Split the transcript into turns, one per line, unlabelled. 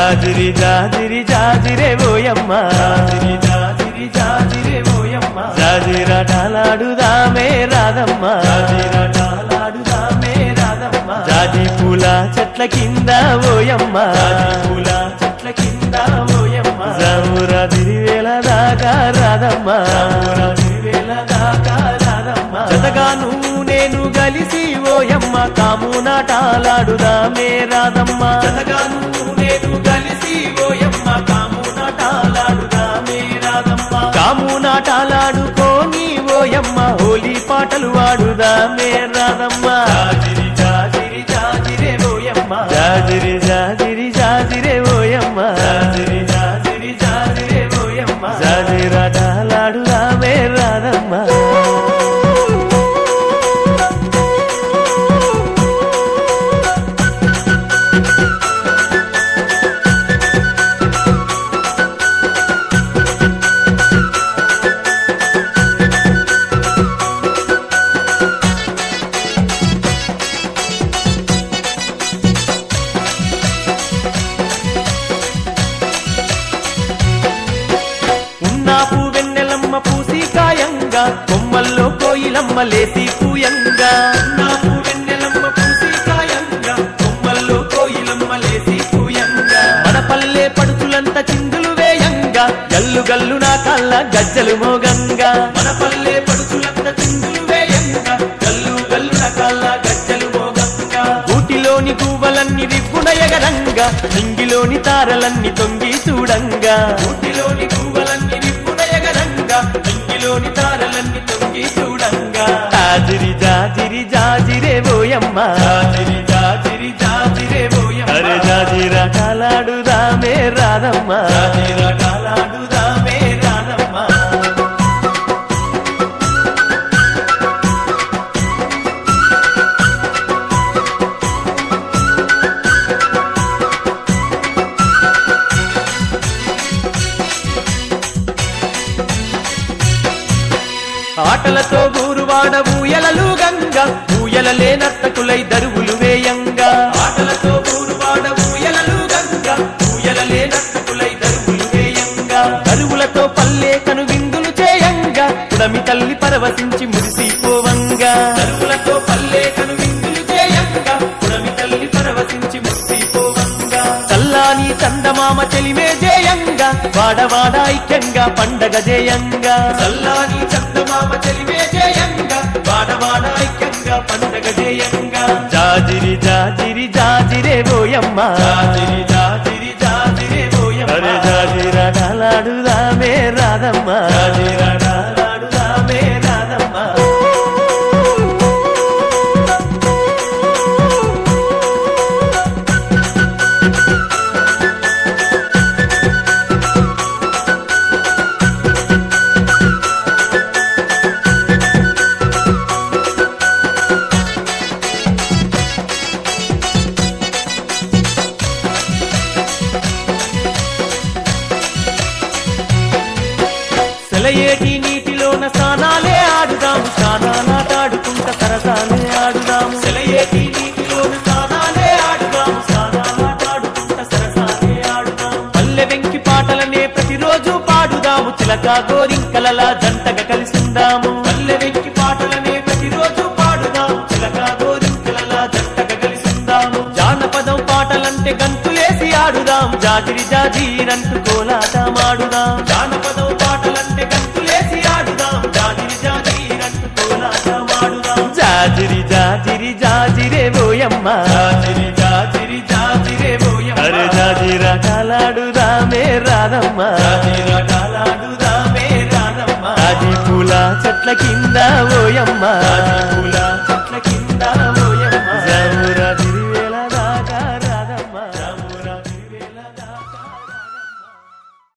జాజిరి జాజిరి జాజిరే ఓయమ్మ జాజిరి జాజిరి జాజిరే ఓయమ్మ జాజిరాటలాడుదామే రాధమ్మ జాజిరాటలాడుదామే రాధమ్మ జాజి పూల చెట్ల కింద ఓయమ్మ జాజి పూల చెట్ల కింద ఓయమ్మ జామురా తిరివేళ దాకా రాధమ్మ జామురా తిరివేళ దాకా రాధమ్మ జతగాను నేను గలిసి ఓయమ్మ కామునాటాలాడుదామే రాధమ్మ జతగాను నేను గలిసి ఓయమ్మ కామునాటాలాడుదామే రాధమ్మ కామునాటాలాడుకోని ఓయమ్మ హోలీ పాటలు వాడుదామే రాధమ్మ జాజిరి జాజిరి జాజిరే ఓయమ్మ జాజిరి జాజిరి జాజిరే ఓయమ్మ జాజిరి జాజిరి జాజిరే ఓయమ్మ జాజిరాటలాడుదామే రాధమ్మ కొమ్మల్లో కోయిలమ్మ లేసి పూయంగా నాకు వెన్నెలమ్మ పూసి కాయంగా కొమ్మల్లో కోయిలమ్మ లేసి పూయంగా మన పల్లె పడుచులంత చిందులు వేయంగా గల్లు గల్లు నా కళ్ళ గజ్జలు మోగంగా మన పల్లె పడుచులంత చిందులు వేయంగా గల్లు గల్లు నా కళ్ళ గజ్జలు మోగంగా ఊటిలోని గువ్వలన్నీ రిప్పున ఎగరంగా నింగిలోని తారలన్నీ తొంగి చూడంగా ఊటిలోని గువ్వలన్నీ రిప్పున ఎగరంగా నింగిలోని తారలన్నీ తొంగి చూడంగా జాజిరి జాజిరి జాజిరే ఓయమ్మ జాజిరి జాజిరి జాజిరే ఓయమ్మ అరే జాజిరాటలాడుదామే రాధమ్మ జాజిరాటలాడుదామే రాధమ్మ ఆటలతో ఊరువాడ ఊయలలు గంగా ఊయలలే నర్తకులై దరువులు వేయంగా ఆటలతో ఊరువాడ ఊయలలు గంగా ఊయలలే నర్తకులై దరువులు వేయంగా దరువులతో పల్లె కను విందులు చేయంగా పుడమి తల్లి పరవశించి మురిసిపోవంగా దరువులతో పల్లె కను విందులు చేయంగా పుడమి తల్లి పరవశించి మురిసిపోవంగా చల్లాని చందమామ చెలిమే చేయంగా వాడవాడ ఐక్యంగా పండగ చేయంగా చల్లాని చందమామ చెలిమే చేయంగా వాడవాడ ఐక్యంగా పండగ చేయంగా జాజిరి జాజిరి జాజిరే ఓయమ్మ జాజిరి జాజిరి జాజిరే ఓయమ్మ అరే జాజిరాటలాడుదామే రాధమ్మ జాజిరాటలాడుదామే రాధమ్మ సెలయేటి నీటిలోన స్నానాలే ఆడుదాము స్నానాలాటాడుకుంట సరసాలే ఆడుదాము సెలయేటి నీటిలోన స్నానాలే ఆడుదాము స్నానాలాటాడుకుంట సరసాలే ఆడుదాము పల్లె వెంకి పాటలనే ప్రతిరోజు పాడుదాము చిలక గోరింకలలా జంటగా కలిసిందాము పల్లె వెంకి పాటలనే ప్రతిరోజు పాడుదాము చిలక గోరింకలలా జంటగా కలిసిందాము జానపదం పాటలంటే గంతులేసి ఆడుదాం జాజిరి జాజీరంటూ కోలాటమాడుదాం జానపదం పాటలంటే గంతులేసి ఆడుదాం జాజిరి జాజీరంటూ కోలాటమాడుదాం జాజిరి జాజిరి జాజిరే ఓయమ్మ జాజిరి జాజిరి జాజిరే ఓయమ్మ అరే జాజిరాటలాడుదామే రాధమ్మ జాజిరాటలాడుదామే రాధమ్మ జాజి పూల చెట్ల కింద ఓయమ్మ జాజి పూల